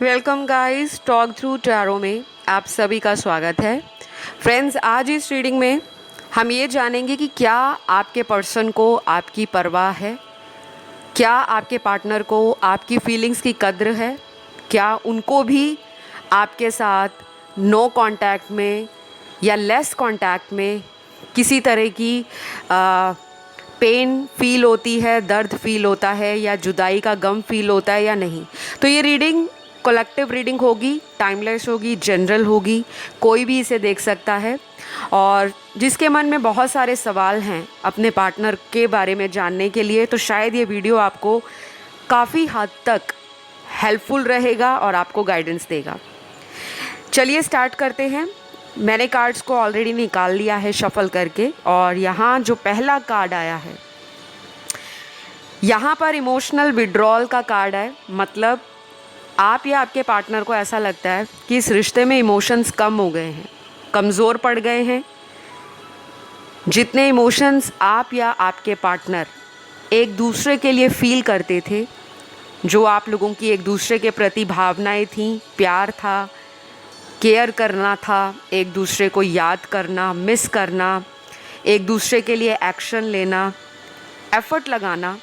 Welcome guys, talk through tarot में आप सभी का स्वागत है। फ्रेंड्स, आज इस रीडिंग में हम ये जानेंगे कि क्या आपके पर्सन को आपकी परवाह है, क्या आपके पार्टनर को आपकी फीलिंग्स की कद्र है, क्या उनको भी आपके साथ नो कांटेक्ट में या लेस कांटेक्ट में किसी तरह की पेन फील होती है, दर्द फील होता है या जुदाई का गम फील होता है या नहीं। तो ये रीडिंग कलेक्टिव रीडिंग होगी, टाइमलेस होगी, जनरल होगी, कोई भी इसे देख सकता है। और जिसके मन में बहुत सारे सवाल हैं अपने पार्टनर के बारे में जानने के लिए, तो शायद ये वीडियो आपको काफ़ी हद तक हेल्पफुल रहेगा और आपको गाइडेंस देगा। चलिए स्टार्ट करते हैं। मैंने कार्ड्स को ऑलरेडी निकाल लिया है शफल करके, और यहाँ जो पहला कार्ड आया है, यहाँ पर इमोशनल विड्रॉल का कार्ड है। मतलब आप या आपके पार्टनर को ऐसा लगता है कि इस रिश्ते में इमोशंस कम हो गए हैं, कमज़ोर पड़ गए हैं। जितने इमोशंस आप या आपके पार्टनर एक दूसरे के लिए फील करते थे, जो आप लोगों की एक दूसरे के प्रति भावनाएं थीं, प्यार था, केयर करना था, एक दूसरे को याद करना, मिस करना, एक दूसरे के लिए एक्शन लेना, एफ़र्ट लगाना,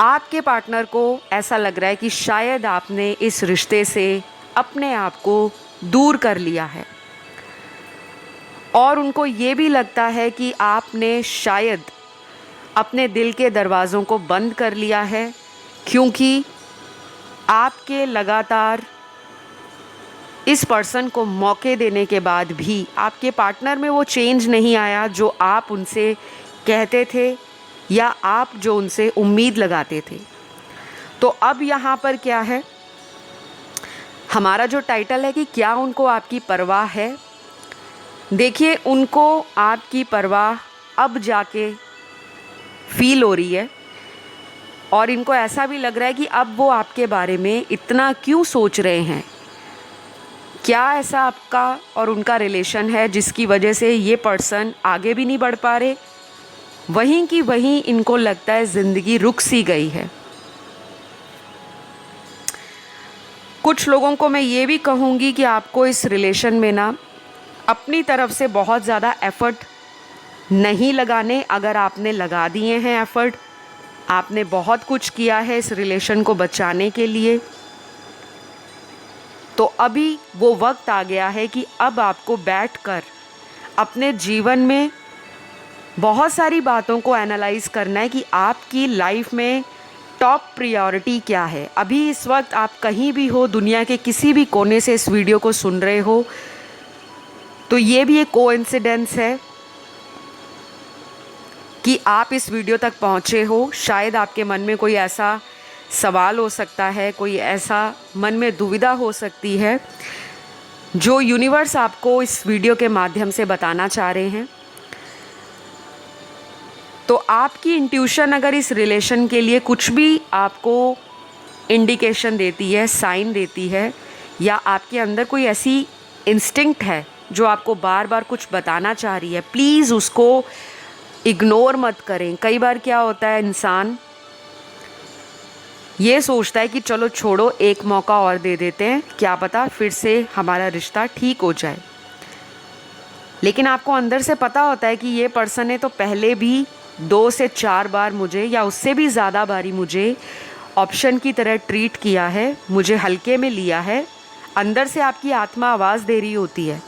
आपके पार्टनर को ऐसा लग रहा है कि शायद आपने इस रिश्ते से अपने आप को दूर कर लिया है। और उनको ये भी लगता है कि आपने शायद अपने दिल के दरवाज़ों को बंद कर लिया है, क्योंकि आपके लगातार इस पर्सन को मौके देने के बाद भी आपके पार्टनर में वो चेंज नहीं आया जो आप उनसे कहते थे या आप जो उनसे उम्मीद लगाते थे। तो अब यहाँ पर क्या है, हमारा जो टाइटल है कि क्या उनको आपकी परवाह है। देखिए, उनको आपकी परवाह अब जाके फील हो रही है, और इनको ऐसा भी लग रहा है कि अब वो आपके बारे में इतना क्यों सोच रहे हैं। क्या ऐसा आपका और उनका रिलेशन है जिसकी वजह से ये पर्सन आगे भी नहीं बढ़ पा रहे, वहीं की वहीं इनको लगता है ज़िंदगी रुक सी गई है। कुछ लोगों को मैं ये भी कहूँगी कि आपको इस रिलेशन में ना अपनी तरफ से बहुत ज़्यादा एफ़र्ट नहीं लगाने। अगर आपने लगा दिए हैं एफ़र्ट, आपने बहुत कुछ किया है इस रिलेशन को बचाने के लिए, तो अभी वो वक्त आ गया है कि अब आपको बैठकर अपने जीवन में बहुत सारी बातों को एनालाइज़ करना है कि आपकी लाइफ में टॉप प्रायोरिटी क्या है। अभी इस वक्त आप कहीं भी हो, दुनिया के किसी भी कोने से इस वीडियो को सुन रहे हो, तो ये भी एक कोइंसिडेंस है कि आप इस वीडियो तक पहुँचे हो। शायद आपके मन में कोई ऐसा सवाल हो सकता है, कोई ऐसा मन में दुविधा हो सकती है जो यूनिवर्स आपको इस वीडियो के माध्यम से बताना चाह रहे हैं। तो आपकी इंट्यूशन अगर इस रिलेशन के लिए कुछ भी आपको इंडिकेशन देती है, साइन देती है, या आपके अंदर कोई ऐसी इंस्टिंक्ट है जो आपको बार बार कुछ बताना चाह रही है, प्लीज़ उसको इग्नोर मत करें। कई बार क्या होता है, इंसान ये सोचता है कि चलो छोड़ो, एक मौका और दे देते हैं, क्या पता फिर से हमारा रिश्ता ठीक हो जाए। लेकिन आपको अंदर से पता होता है कि ये पर्सन ने तो पहले भी 2 से 4 बार मुझे, या उससे भी ज़्यादा बारी मुझे ऑप्शन की तरह ट्रीट किया है, मुझे हल्के में लिया है। अंदर से आपकी आत्मा आवाज़ दे रही होती है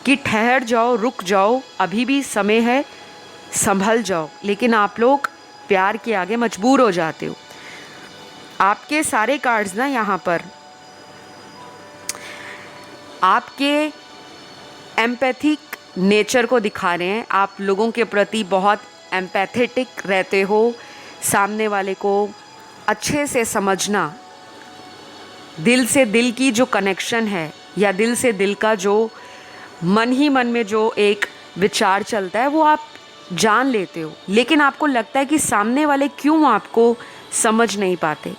कि ठहर जाओ, रुक जाओ, अभी भी समय है, संभल जाओ। लेकिन आप लोग प्यार के आगे मजबूर हो जाते हो। आपके सारे कार्ड्स ना यहाँ पर आपके एम्पैथिक नेचर को दिखा रहे हैं। आप लोगों के प्रति बहुत एम्पैथेटिक रहते हो, सामने वाले को अच्छे से समझना, दिल से दिल की जो कनेक्शन है, या दिल से दिल का जो मन ही मन में जो एक विचार चलता है, वो आप जान लेते हो। लेकिन आपको लगता है कि सामने वाले क्यों आपको समझ नहीं पाते।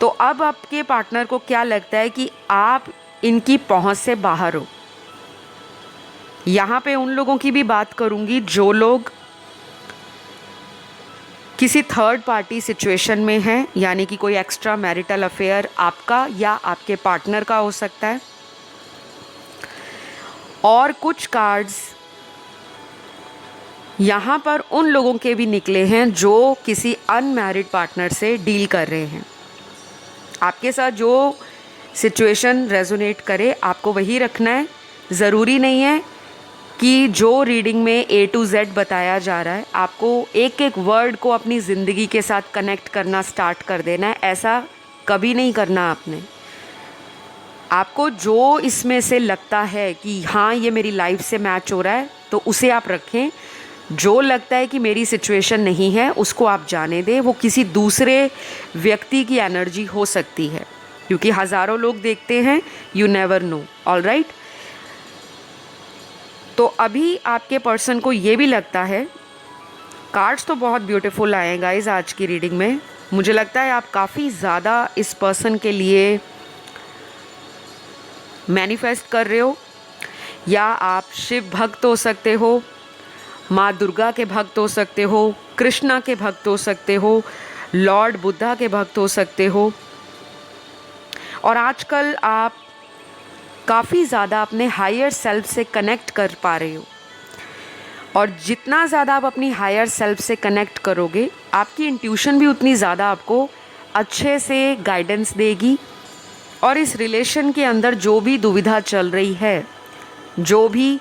तो अब आपके पार्टनर को क्या लगता है कि आप इनकी पहुंच से बाहर हो। यहाँ पे उन लोगों की भी बात करूँगी जो लोग किसी थर्ड पार्टी सिचुएशन में हैं, यानी कि कोई एक्स्ट्रा मैरिटल अफेयर आपका या आपके पार्टनर का हो सकता है। और कुछ कार्ड्स यहाँ पर उन लोगों के भी निकले हैं जो किसी अनमैरिड पार्टनर से डील कर रहे हैं। आपके साथ जो सिचुएशन रेजोनेट करे आपको वही रखना है। ज़रूरी नहीं है कि जो रीडिंग में A to Z बताया जा रहा है आपको एक एक वर्ड को अपनी ज़िंदगी के साथ कनेक्ट करना स्टार्ट कर देना है। ऐसा कभी नहीं करना आपने। आपको जो इसमें से लगता है कि हाँ ये मेरी लाइफ से मैच हो रहा है तो उसे आप रखें। जो लगता है कि मेरी सिचुएशन नहीं है उसको आप जाने दें। वो किसी दूसरे व्यक्ति की एनर्जी हो सकती है, क्योंकि हज़ारों लोग देखते हैं, you never know. All right, तो अभी आपके पर्सन को ये भी लगता है, कार्ड्स तो बहुत ब्यूटीफुल आए हैं गाइस आज की रीडिंग में। मुझे लगता है आप काफ़ी ज़्यादा इस पर्सन के लिए मैनिफेस्ट कर रहे हो, या आप शिव भक्त हो सकते हो, माँ दुर्गा के भक्त हो सकते हो, कृष्णा के भक्त हो सकते हो, लॉर्ड बुद्धा के भक्त हो सकते हो। और आजकल आप काफ़ी ज़्यादा अपने हायर सेल्फ से कनेक्ट कर पा रहे हो, और जितना ज़्यादा आप अपनी हायर सेल्फ से कनेक्ट करोगे आपकी इंट्यूशन भी उतनी ज़्यादा आपको अच्छे से गाइडेंस देगी। और इस रिलेशन के अंदर जो भी दुविधा चल रही है, जो भी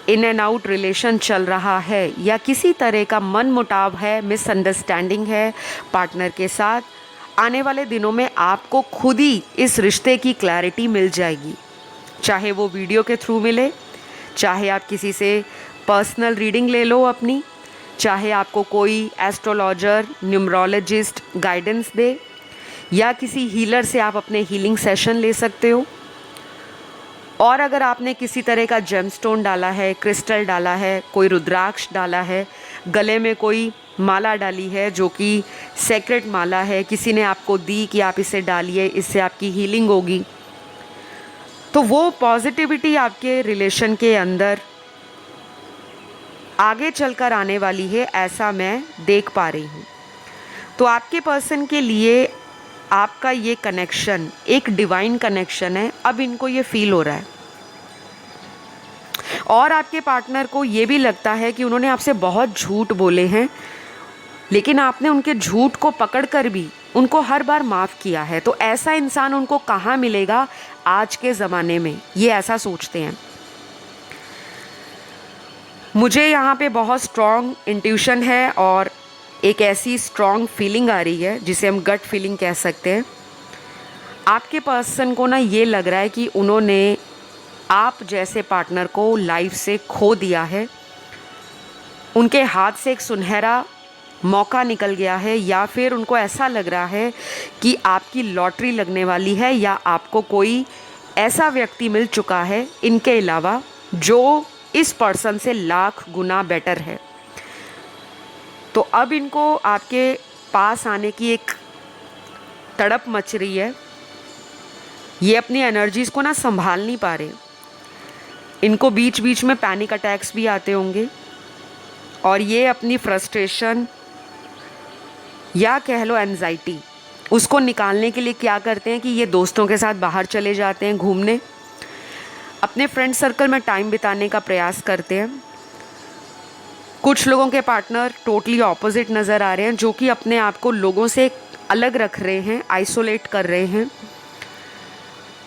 इन एंड आउट रिलेशन चल रहा है, या किसी तरह का मन मुटाव है, मिसअंडरस्टैंडिंग है पार्टनर के साथ, आने वाले दिनों में आपको खुद ही इस रिश्ते की क्लैरिटी मिल जाएगी। चाहे वो वीडियो के थ्रू मिले, चाहे आप किसी से पर्सनल रीडिंग ले लो अपनी, चाहे आपको कोई एस्ट्रोलॉजर, न्यूमरोलॉजिस्ट गाइडेंस दे, या किसी हीलर से आप अपने हीलिंग सेशन ले सकते हो। और अगर आपने किसी तरह का जेमस्टोन डाला है, क्रिस्टल डाला है, कोई रुद्राक्ष डाला है, गले में कोई माला डाली है जो कि सेक्रेट माला है, किसी ने आपको दी कि आप इसे डालिए, इससे आपकी हीलिंग होगी, तो वो पॉजिटिविटी आपके रिलेशन के अंदर आगे चलकर आने वाली है, ऐसा मैं देख पा रही हूँ। तो आपके पर्सन के लिए आपका ये कनेक्शन एक डिवाइन कनेक्शन है। अब इनको ये फील हो रहा है, और आपके पार्टनर को ये भी लगता है कि उन्होंने आपसे बहुत झूठ बोले हैं, लेकिन आपने उनके झूठ को पकड़कर भी उनको हर बार माफ़ किया है। तो ऐसा इंसान उनको कहाँ मिलेगा आज के ज़माने में, ये ऐसा सोचते हैं। मुझे यहाँ पे बहुत स्ट्रॉन्ग इंट्यूशन है और एक ऐसी स्ट्रॉन्ग फीलिंग आ रही है जिसे हम गट फीलिंग कह सकते हैं। आपके पर्सन को ना ये लग रहा है कि उन्होंने आप जैसे पार्टनर को लाइफ से खो दिया है, उनके हाथ से एक सुनहरा मौका निकल गया है, या फिर उनको ऐसा लग रहा है कि आपकी लॉटरी लगने वाली है, या आपको कोई ऐसा व्यक्ति मिल चुका है इनके अलावा जो इस पर्सन से लाख गुना बेटर है। तो अब इनको आपके पास आने की एक तड़प मच रही है। ये अपनी एनर्जीज़ को ना संभाल नहीं पा रहे। इनको बीच बीच में पैनिक अटैक्स भी आते होंगे, और ये अपनी फ्रस्ट्रेशन या कह लो एंजाइटी, उसको निकालने के लिए क्या करते हैं कि ये दोस्तों के साथ बाहर चले जाते हैं घूमने, अपने फ्रेंड सर्कल में टाइम बिताने का प्रयास करते हैं। कुछ लोगों के पार्टनर टोटली ऑपोजिट नज़र आ रहे हैं, जो कि अपने आप को लोगों से अलग रख रहे हैं, आइसोलेट कर रहे हैं।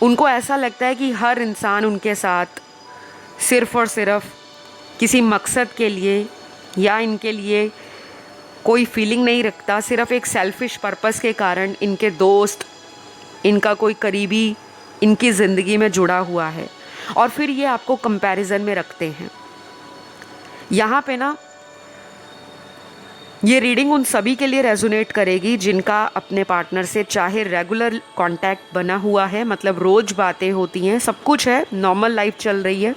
उनको ऐसा लगता है कि हर इंसान उनके साथ सिर्फ़ और सिर्फ किसी मकसद के लिए या इनके लिए कोई फीलिंग नहीं रखता, सिर्फ एक सेल्फिश पर्पस के कारण इनके दोस्त, इनका कोई करीबी इनकी ज़िंदगी में जुड़ा हुआ है, और फिर ये आपको कंपैरिजन में रखते हैं। यहाँ पे ना ये रीडिंग उन सभी के लिए रेजोनेट करेगी जिनका अपने पार्टनर से चाहे रेगुलर कांटेक्ट बना हुआ है, मतलब रोज़ बातें होती हैं, सब कुछ है, नॉर्मल लाइफ चल रही है,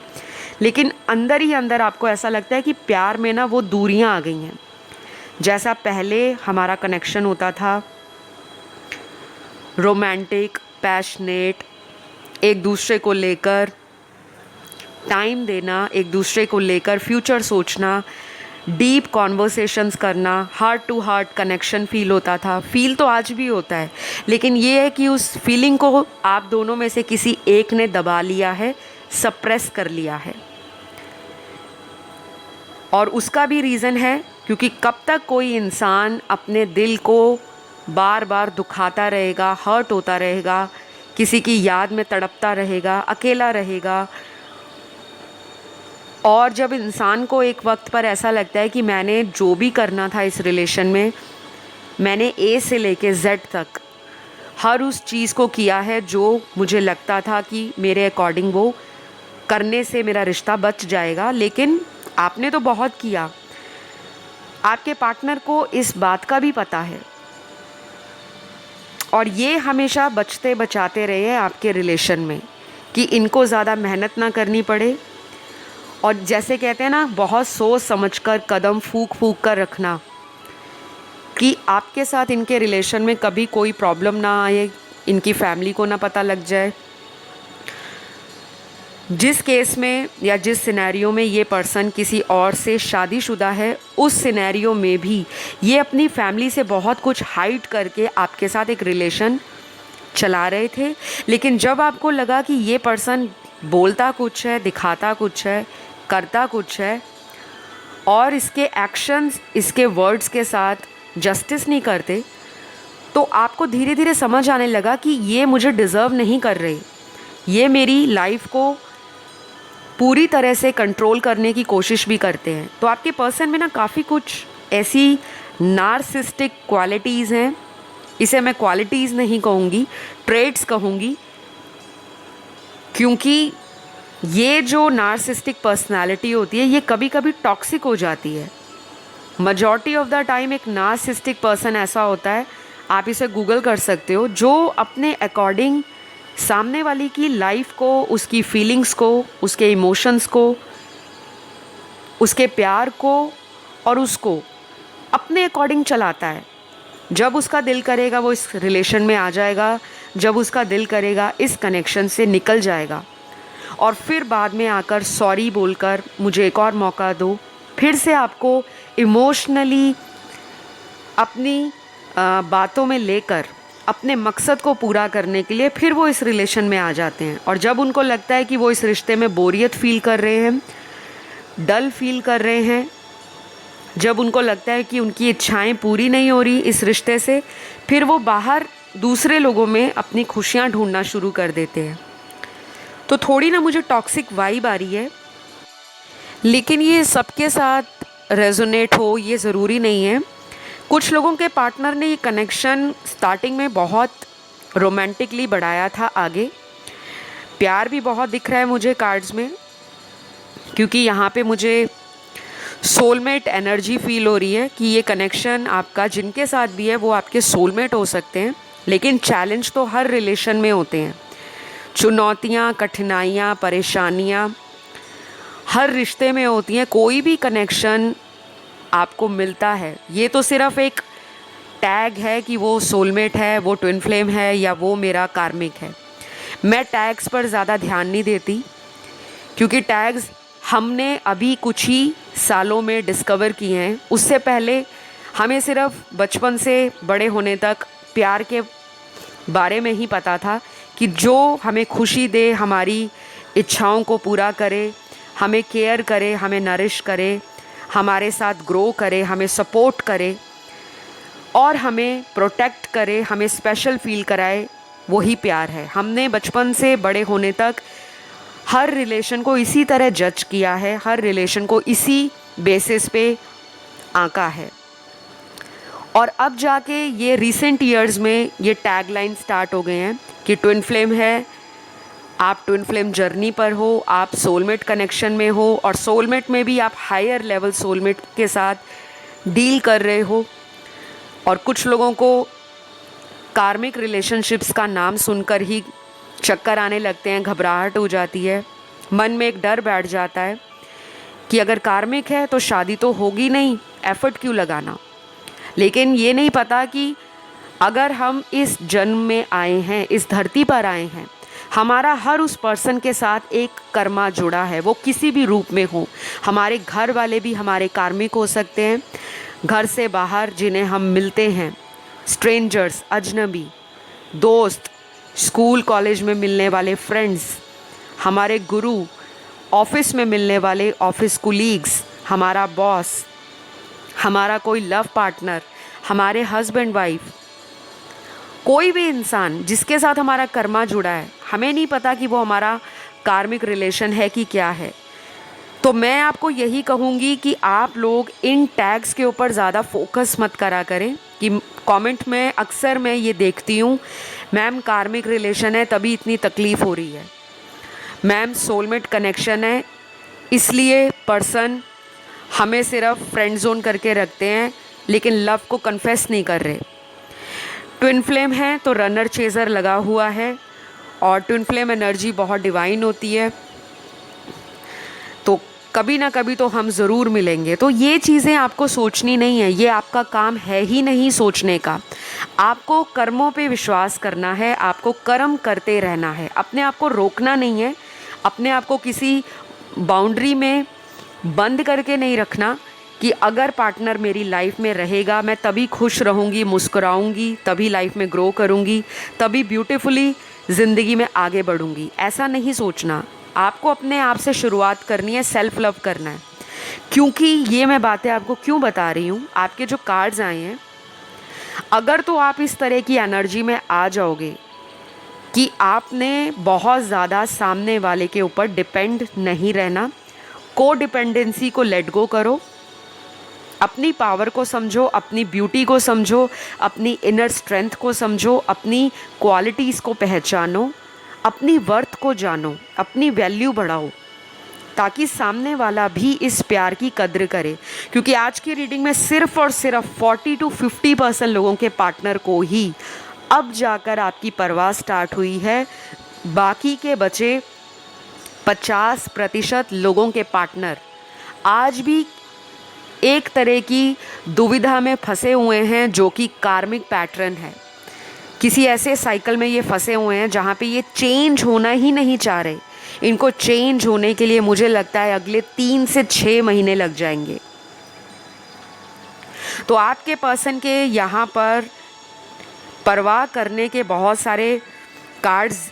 लेकिन अंदर ही अंदर आपको ऐसा लगता है कि प्यार में ना वो दूरियां आ गई हैं। जैसा पहले हमारा कनेक्शन होता था, रोमांटिक, पैशनेट, एक दूसरे को लेकर टाइम देना, एक दूसरे को लेकर फ्यूचर सोचना, डीप कॉन्वर्सेशंस करना, heart to heart connection feel होता था। फील तो आज भी होता है, लेकिन ये है कि उस फीलिंग को आप दोनों में से किसी एक ने दबा लिया है, सप्रेस कर लिया है। और उसका भी रीज़न है क्योंकि कब तक कोई इंसान अपने दिल को बार बार दुखाता रहेगा, हर्ट होता रहेगा, किसी की याद में तड़पता रहेगा, अकेला रहेगा। और जब इंसान को एक वक्त पर ऐसा लगता है कि मैंने जो भी करना था इस रिलेशन में, मैंने ए से लेके जेड तक हर उस चीज़ को किया है जो मुझे लगता था कि मेरे अकॉर्डिंग वो करने से मेरा रिश्ता बच जाएगा, लेकिन आपने तो बहुत किया। आपके पार्टनर को इस बात का भी पता है और ये हमेशा बचते बचाते रहे हैं आपके रिलेशन में कि इनको ज़्यादा मेहनत ना करनी पड़े। और जैसे कहते हैं ना, बहुत सोच समझकर कदम फूंक फूंक कर रखना कि आपके साथ इनके रिलेशन में कभी कोई प्रॉब्लम ना आए, इनकी फैमिली को ना पता लग जाए। जिस केस में या जिस सिनेरियो में ये पर्सन किसी और से शादीशुदा है, उस सिनेरियो में भी ये अपनी फैमिली से बहुत कुछ हाइड करके आपके साथ एक रिलेशन चला रहे थे। लेकिन जब आपको लगा कि ये पर्सन बोलता कुछ है, दिखाता कुछ है, करता कुछ है और इसके एक्शंस, इसके वर्ड्स के साथ जस्टिस नहीं करते, तो आपको धीरे धीरे समझ आने लगा कि ये मुझे डिज़र्व नहीं कर रहे, ये मेरी लाइफ को पूरी तरह से कंट्रोल करने की कोशिश भी करते हैं। तो आपके पर्सन में ना काफ़ी कुछ ऐसी नार्सिस्टिक क्वालिटीज़ हैं, इसे मैं क्वालिटीज़ नहीं कहूँगी, ट्रेट्स कहूँगी, क्योंकि ये जो नार्सिस्टिक पर्सनालिटी होती है ये कभी कभी टॉक्सिक हो जाती है। मजॉरिटी ऑफ द टाइम एक नार्सिस्टिक पर्सन ऐसा होता है, आप इसे गूगल कर सकते हो, जो अपने अकॉर्डिंग सामने वाली की लाइफ को, उसकी फीलिंग्स को, उसके इमोशंस को, उसके प्यार को और उसको अपने अकॉर्डिंग चलाता है। जब उसका दिल करेगा वो इस रिलेशन में आ जाएगा, जब उसका दिल करेगा इस कनेक्शन से निकल जाएगा और फिर बाद में आकर सॉरी बोलकर मुझे एक और मौका दो, फिर से आपको इमोशनली अपनी बातों में लेकर अपने मकसद को पूरा करने के लिए फिर वो इस रिलेशन में आ जाते हैं। और जब उनको लगता है कि वो इस रिश्ते में बोरियत फील कर रहे हैं, डल फील कर रहे हैं, जब उनको लगता है कि उनकी इच्छाएं पूरी नहीं हो रही इस रिश्ते से, फिर वो बाहर दूसरे लोगों में अपनी खुशियां ढूंढना शुरू कर देते हैं। तो थोड़ी ना मुझे टॉक्सिक वाइब आ रही है, लेकिन ये सबके साथ रेजोनेट हो ये ज़रूरी नहीं है। कुछ लोगों के पार्टनर ने ये कनेक्शन स्टार्टिंग में बहुत रोमांटिकली बढ़ाया था आगे। प्यार भी बहुत दिख रहा है मुझे कार्ड्स में, क्योंकि यहाँ पे मुझे सोलमेट एनर्जी फील हो रही है कि ये कनेक्शन आपका जिनके साथ भी है वो आपके सोलमेट हो सकते हैं। लेकिन चैलेंज तो हर रिलेशन में होते हैं, चुनौतियाँ, कठिनाइयाँ, परेशानियाँ हर रिश्ते में होती हैं। कोई भी कनेक्शन आपको मिलता है, ये तो सिर्फ एक टैग है कि वो सोलमेट है, वो ट्विन फ्लेम है या वो मेरा कार्मिक है। मैं टैग्स पर ज़्यादा ध्यान नहीं देती, क्योंकि टैग्स हमने अभी कुछ ही सालों में डिस्कवर किए हैं। उससे पहले हमें सिर्फ बचपन से बड़े होने तक प्यार के बारे में ही पता था कि जो हमें खुशी दे, हमारी इच्छाओं को पूरा करे, हमें केयर करे, हमें नरिश करे, हमारे साथ ग्रो करे, हमें सपोर्ट करे और हमें प्रोटेक्ट करे, हमें स्पेशल फील कराए, वही प्यार है। हमने बचपन से बड़े होने तक हर रिलेशन को इसी तरह जज किया है, हर रिलेशन को इसी बेसिस पे आंका है। और अब जाके ये रिसेंट ईयर्स में ये टैगलाइन स्टार्ट हो गए हैं कि ट्विन फ्लेम है, आप ट्विन फ्लेम जर्नी पर हो, आप सोलमेट कनेक्शन में हो और सोलमेट में भी आप हायर लेवल सोलमेट के साथ डील कर रहे हो। और कुछ लोगों को कार्मिक रिलेशनशिप्स का नाम सुनकर ही चक्कर आने लगते हैं, घबराहट हो जाती है, मन में एक डर बैठ जाता है कि अगर कार्मिक है तो शादी तो होगी नहीं, एफर्ट क्यों लगाना। लेकिन ये नहीं पता कि अगर हम इस जन्म में आए हैं, इस धरती पर आए हैं, हमारा हर उस पर्सन के साथ एक कर्मा जुड़ा है, वो किसी भी रूप में हो। हमारे घर वाले भी हमारे कार्मिक हो सकते हैं, घर से बाहर जिन्हें हम मिलते हैं, स्ट्रेंजर्स, अजनबी, दोस्त, स्कूल कॉलेज में मिलने वाले फ्रेंड्स, हमारे गुरु, ऑफिस में मिलने वाले ऑफिस कुलीग्स, हमारा बॉस, हमारा कोई लव पार्टनर, हमारे हस्बैंड वाइफ, कोई भी इंसान जिसके साथ हमारा कर्मा जुड़ा है, हमें नहीं पता कि वो हमारा कार्मिक रिलेशन है कि क्या है। तो मैं आपको यही कहूँगी कि आप लोग इन टैग्स के ऊपर ज़्यादा फोकस मत करा करें। कि कमेंट में अक्सर मैं ये देखती हूँ, मैम कार्मिक रिलेशन है तभी इतनी तकलीफ़ हो रही है, मैम सोलमेट कनेक्शन है इसलिए पर्सन हमें सिर्फ फ्रेंड जोन करके रखते हैं लेकिन लव को कन्फेस नहीं कर रहे। ट्विन फ्लेम है तो रनर चेज़र लगा हुआ है और ट्विन फ्लेम एनर्जी बहुत डिवाइन होती है, तो कभी ना कभी तो हम ज़रूर मिलेंगे। तो ये चीज़ें आपको सोचनी नहीं है, ये आपका काम है ही नहीं सोचने का। आपको कर्मों पे विश्वास करना है, आपको कर्म करते रहना है, अपने आप को रोकना नहीं है, अपने आप को किसी बाउंड्री में बंद करके नहीं रखना कि अगर पार्टनर मेरी लाइफ में रहेगा मैं तभी खुश रहूँगी, मुस्कुराऊँगी, तभी लाइफ में ग्रो करूँगी, तभी ब्यूटीफुली ज़िंदगी में आगे बढ़ूँगी। ऐसा नहीं सोचना। आपको अपने आप से शुरुआत करनी है, सेल्फ लव करना है। क्योंकि ये मैं बातें आपको क्यों बता रही हूँ, आपके जो कार्ड्स आए हैं, अगर तो आप इस तरह की एनर्जी में आ जाओगे कि आपने बहुत ज़्यादा सामने वाले के ऊपर डिपेंड नहीं रहना, को डिपेंडेंसी को लेट गो करो, अपनी पावर को समझो, अपनी ब्यूटी को समझो, अपनी इनर स्ट्रेंथ को समझो, अपनी क्वालिटीज़ को पहचानो, अपनी वर्थ को जानो, अपनी वैल्यू बढ़ाओ, ताकि सामने वाला भी इस प्यार की कद्र करे। क्योंकि आज की रीडिंग में सिर्फ और सिर्फ 40 to 50% लोगों के पार्टनर को ही अब जाकर आपकी परवाह स्टार्ट हुई है। बाकी के बचे 50% लोगों के पार्टनर आज भी एक तरह की दुविधा में फंसे हुए हैं, जो कि कार्मिक पैटर्न है। किसी ऐसे साइकिल में ये फंसे हुए हैं जहाँ पे ये चेंज होना ही नहीं चाह रहे। इनको चेंज होने के लिए मुझे लगता है अगले 3 से 6 महीने लग जाएंगे। तो आपके पर्सन के यहाँ पर परवाह करने के बहुत सारे कार्ड्स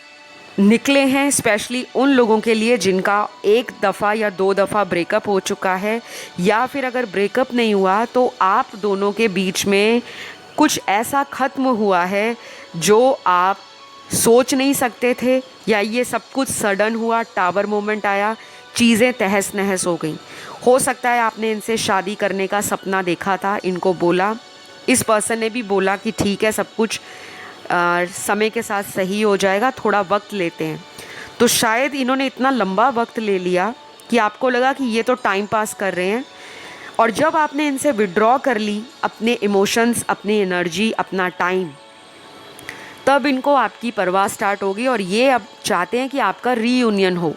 निकले हैं, स्पेशली उन लोगों के लिए जिनका 1 दफ़ा या 2 दफ़ा ब्रेकअप हो चुका है, या फिर अगर ब्रेकअप नहीं हुआ तो आप दोनों के बीच में कुछ ऐसा ख़त्म हुआ है जो आप सोच नहीं सकते थे, या ये सब कुछ सडन हुआ, टावर मोमेंट आया, चीज़ें तहस नहस हो गई। हो सकता है आपने इनसे शादी करने का सपना देखा था, इनको बोला, इस पर्सन ने भी बोला कि ठीक है सब कुछ समय के साथ सही हो जाएगा, थोड़ा वक्त लेते हैं। तो शायद इन्होंने इतना लंबा वक्त ले लिया कि आपको लगा कि ये तो टाइम पास कर रहे हैं, और जब आपने इनसे विड्रॉ कर ली अपने इमोशंस, अपनी एनर्जी, अपना टाइम, तब इनको आपकी परवाह स्टार्ट होगी और ये अब चाहते हैं कि आपका रीयूनियन हो।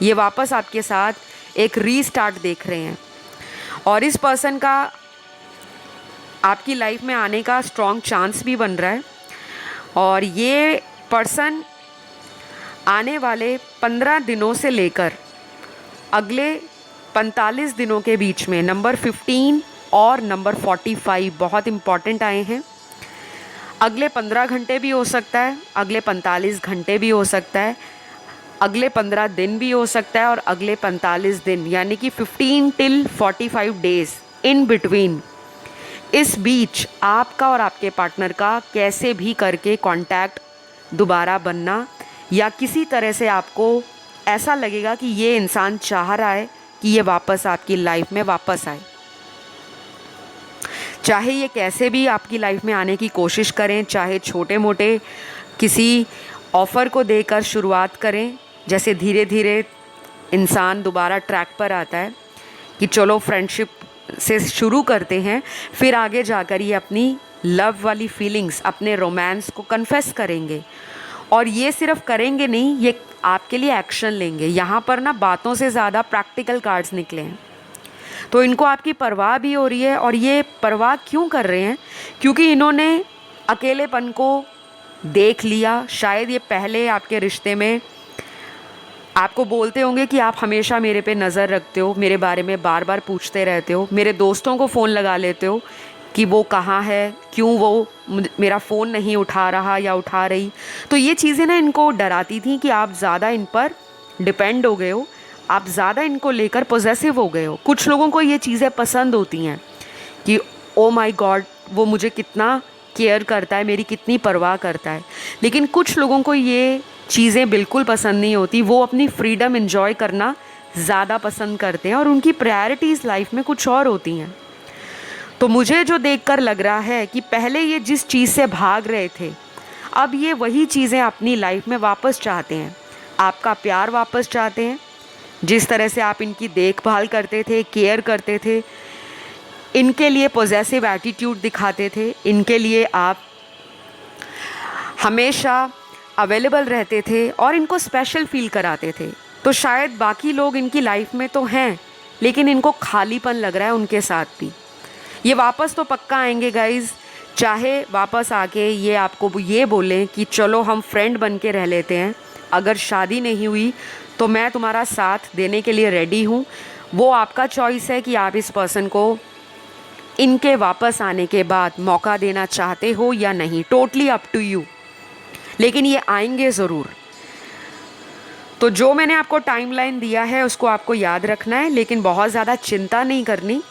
ये वापस आपके साथ एक रीस्टार्ट देख रहे हैं, और इस पर्सन का आपकी लाइफ में आने का स्ट्रॉन्ग चांस भी बन रहा है। और ये पर्सन आने वाले 15 दिनों से लेकर अगले 45 दिनों के बीच में नंबर 15 और नंबर 45 बहुत इम्पॉर्टेंट आए हैं। अगले 15 घंटे भी हो सकता है, अगले 45 घंटे भी हो सकता है, अगले 15 दिन भी हो सकता है, और अगले 45 दिन, यानी कि 15 till 45 डेज़ इन बिटवीन। इस बीच आपका और आपके पार्टनर का कैसे भी करके कांटेक्ट दोबारा बनना, या किसी तरह से आपको ऐसा लगेगा कि ये इंसान चाह रहा है कि ये वापस आपकी लाइफ में वापस आए। चाहे ये कैसे भी आपकी लाइफ में आने की कोशिश करें, चाहे छोटे मोटे किसी ऑफ़र को देकर शुरुआत करें, जैसे धीरे धीरे इंसान दोबारा ट्रैक पर आता है कि चलो फ्रेंडशिप से शुरू करते हैं, फिर आगे जाकर ये अपनी लव वाली फीलिंग्स, अपने रोमांस को कन्फेस करेंगे। और ये सिर्फ करेंगे नहीं, ये आपके लिए एक्शन लेंगे। यहाँ पर ना बातों से ज़्यादा प्रैक्टिकल कार्ड्स निकले हैं। तो इनको आपकी परवाह भी हो रही है, और ये परवाह क्यों कर रहे हैं? क्योंकि इन्होंने अकेलेपन को देख लिया। शायद ये पहले आपके रिश्ते में आपको बोलते होंगे कि आप हमेशा मेरे पे नज़र रखते हो, मेरे बारे में बार बार पूछते रहते हो, मेरे दोस्तों को फ़ोन लगा लेते हो कि वो कहाँ है, क्यों वो मेरा फ़ोन नहीं उठा रहा या उठा रही। तो ये चीज़ें ना इनको डराती थी कि आप ज़्यादा इन पर डिपेंड हो गए हो, आप ज़्यादा इनको लेकर पॉसेसिव हो गए हो। कुछ लोगों को ये चीज़ें पसंद होती हैं कि ओ माय गॉड, वो मुझे कितना केयर करता है, मेरी कितनी परवाह करता है। लेकिन कुछ लोगों को ये चीज़ें बिल्कुल पसंद नहीं होती, वो अपनी फ्रीडम एंजॉय करना ज़्यादा पसंद करते हैं और उनकी प्रायोरिटीज़ लाइफ में कुछ और होती हैं। तो मुझे जो देखकर लग रहा है कि पहले ये जिस चीज़ से भाग रहे थे, अब ये वही चीज़ें अपनी लाइफ में वापस चाहते हैं। आपका प्यार वापस चाहते हैं, जिस तरह से आप इनकी देखभाल करते थे, केयर करते थे, इनके लिए पॉजेसिव एटीट्यूड दिखाते थे, इनके लिए आप हमेशा अवेलेबल रहते थे और इनको स्पेशल फील कराते थे। तो शायद बाकी लोग इनकी लाइफ में तो हैं, लेकिन इनको खालीपन लग रहा है उनके साथ भी। ये वापस तो पक्का आएंगे गाइज़, चाहे वापस आके ये आपको ये बोलें कि चलो हम फ्रेंड बन के रह लेते हैं, अगर शादी नहीं हुई तो मैं तुम्हारा साथ देने के लिए रेडी हूँ। वो आपका चॉइस है कि आप इस पर्सन को इनके वापस आने के बाद मौका देना चाहते हो या नहीं, टोटली अप टू यू। लेकिन ये आएंगे ज़रूर। तो जो मैंने आपको टाइमलाइन दिया है उसको आपको याद रखना है, लेकिन बहुत ज़्यादा चिंता नहीं करनी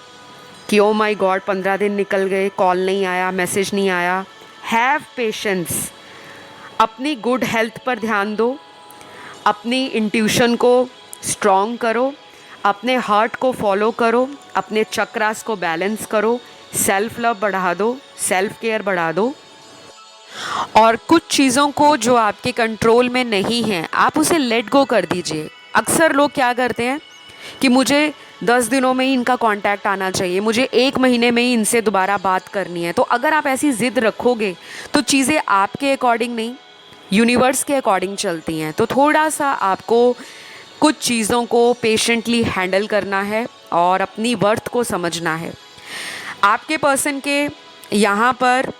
कि ओ माय गॉड 15 दिन निकल गए, कॉल नहीं आया, मैसेज नहीं आया। हैव पेशेंस, अपनी गुड हेल्थ पर ध्यान दो, अपनी इंट्यूशन को स्ट्रॉन्ग करो, अपने हार्ट को फॉलो करो, अपने चक्रास को बैलेंस करो, सेल्फ लव बढ़ा दो, सेल्फ केयर बढ़ा दो। और कुछ चीज़ों को जो आपके कंट्रोल में नहीं है आप उसे लेट गो कर दीजिए। अक्सर लोग क्या करते हैं कि मुझे 10 दिनों में ही इनका कांटेक्ट आना चाहिए, मुझे 1 महीने में ही इनसे दोबारा बात करनी है। तो अगर आप ऐसी ज़िद रखोगे तो चीज़ें आपके अकॉर्डिंग नहीं, यूनिवर्स के अकॉर्डिंग चलती हैं। तो थोड़ा सा आपको कुछ चीज़ों को पेशेंटली हैंडल करना है और अपनी वर्थ को समझना है। आपके पर्सन के यहाँ पर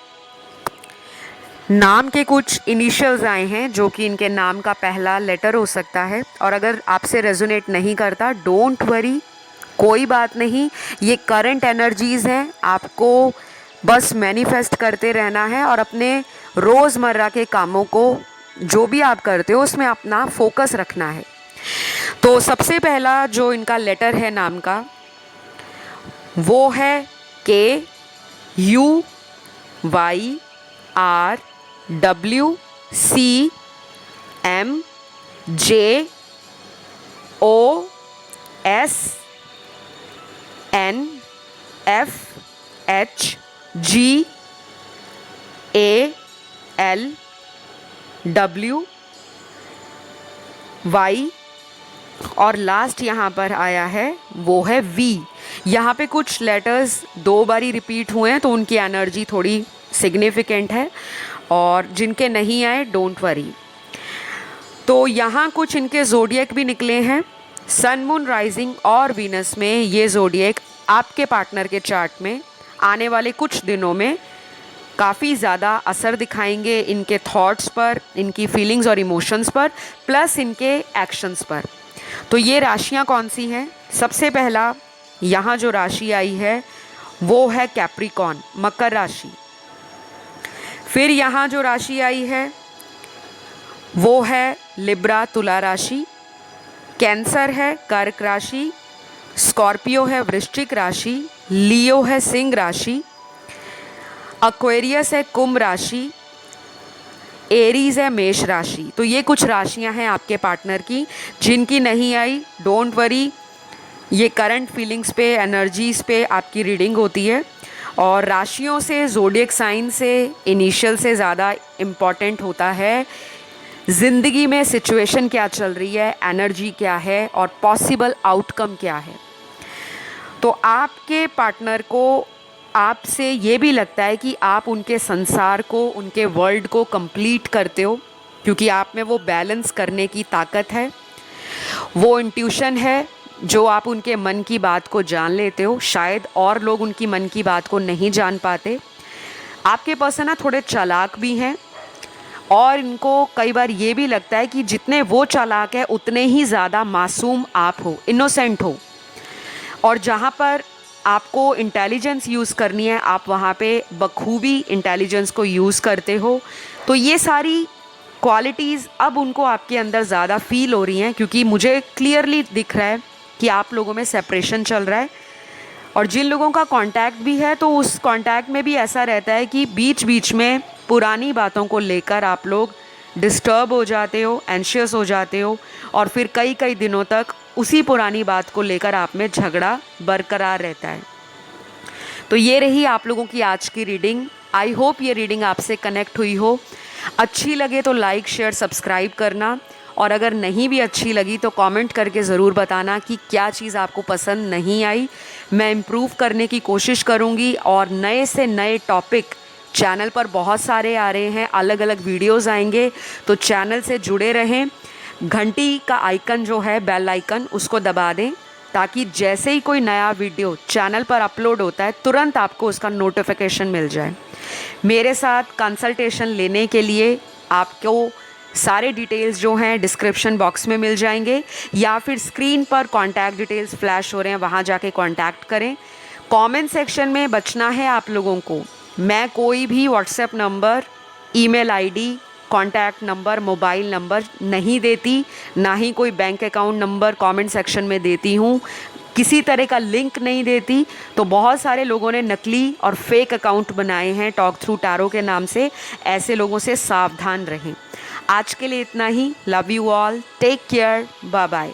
नाम के कुछ इनिशियल्स आए हैं जो कि इनके नाम का पहला लेटर हो सकता है, और अगर आपसे रेजोनेट नहीं करता डोंट वरी, कोई बात नहीं। ये करंट एनर्जीज़ हैं, आपको बस मैनिफेस्ट करते रहना है और अपने रोज़मर्रा के कामों को जो भी आप करते हो उसमें अपना फोकस रखना है। तो सबसे पहला जो इनका लेटर है नाम का, वो है KUYSNFHGALWY और लास्ट यहाँ पर आया है वो है V। यहाँ पे कुछ लेटर्स 2 बारी रिपीट हुए हैं तो उनकी एनर्जी थोड़ी सिग्निफिकेंट है, और जिनके नहीं आए डोंट वरी। तो यहाँ कुछ इनके ज़ोडिएक भी निकले हैं। सन, मून, राइजिंग और वीनस में ये ज़ोडिएक आपके पार्टनर के चार्ट में आने वाले कुछ दिनों में काफ़ी ज़्यादा असर दिखाएंगे, इनके थॉट्स पर, इनकी फीलिंग्स और इमोशंस पर, प्लस इनके एक्शंस पर। तो ये राशियाँ कौन सी हैं? सबसे पहला यहाँ जो राशि आई है वो है कैप्रिकॉर्न, मकर राशि। फिर यहाँ जो राशि आई है वो है लिब्रा, तुला राशि। कैंसर है कर्क राशि। स्कॉर्पियो है वृश्चिक राशि। लियो है सिंह राशि। एक्वेरियस है कुंभ राशि। एरीज है मेष राशि। तो ये कुछ राशियां हैं आपके पार्टनर की, जिनकी नहीं आई डोंट वरी, ये करंट फीलिंग्स पे, एनर्जीज़ पे आपकी रीडिंग होती है। और राशियों से, ज़ोडिएक साइन से, इनिशियल से ज़्यादा इम्पॉर्टेंट होता है ज़िंदगी में सिचुएशन क्या चल रही है, एनर्जी क्या है और पॉसिबल आउटकम क्या है। तो आपके पार्टनर को आपसे ये भी लगता है कि आप उनके संसार को, उनके वर्ल्ड को कंप्लीट करते हो, क्योंकि आप में वो बैलेंस करने की ताकत है, वो इंट्यूशन है जो आप उनके मन की बात को जान लेते हो। शायद और लोग उनकी मन की बात को नहीं जान पाते। आपके पर्सन ना थोड़े चालाक भी हैं और इनको कई बार ये भी लगता है कि जितने वो चालाक है उतने ही ज़्यादा मासूम आप हो, इनोसेंट हो। और जहाँ पर आपको इंटेलिजेंस यूज़ करनी है आप वहाँ पे बखूबी इंटेलिजेंस को यूज़ करते हो। तो ये सारी क्वालिटीज़ अब उनको आपके अंदर ज़्यादा फील हो रही हैं, क्योंकि मुझे क्लियरली दिख रहा है कि आप लोगों में सेपरेशन चल रहा है। और जिन लोगों का कांटेक्ट भी है तो उस कांटेक्ट में भी ऐसा रहता है कि बीच बीच में पुरानी बातों को लेकर आप लोग डिस्टर्ब हो जाते हो, एंशियस हो जाते हो, और फिर कई कई दिनों तक उसी पुरानी बात को लेकर आप में झगड़ा बरकरार रहता है। तो ये रही आप लोगों की आज की रीडिंग। आई होप ये रीडिंग आपसे कनेक्ट हुई हो। अच्छी लगे तो लाइक शेयर सब्सक्राइब करना, और अगर नहीं भी अच्छी लगी तो कमेंट करके ज़रूर बताना कि क्या चीज़ आपको पसंद नहीं आई। मैं इम्प्रूव करने की कोशिश करूँगी, और नए से नए टॉपिक चैनल पर बहुत सारे आ रहे हैं, अलग अलग वीडियोज़ आएंगे, तो चैनल से जुड़े रहें। घंटी का आइकन जो है, बेल आइकन, उसको दबा दें, ताकि जैसे ही कोई नया वीडियो चैनल पर अपलोड होता है तुरंत आपको उसका नोटिफिकेशन मिल जाए। मेरे साथ कंसल्टेशन लेने के लिए आपको सारे डिटेल्स जो हैं डिस्क्रिप्शन बॉक्स में मिल जाएंगे, या फिर स्क्रीन पर कॉन्टैक्ट डिटेल्स फ्लैश हो रहे हैं, वहाँ जाके कॉन्टैक्ट करें। कमेंट सेक्शन में बचना है आप लोगों को। मैं कोई भी WhatsApp number, email ID, contact number, mobile number नहीं देती, ना ही कोई bank account number comment section में देती हूँ, किसी तरह का लिंक नहीं देती। तो बहुत सारे लोगों ने नकली और फेक अकाउंट बनाए हैं टॉक थ्रू टैरो के नाम से, ऐसे लोगों से सावधान रहें। आज के लिए इतना ही। Love you all, take care, bye bye.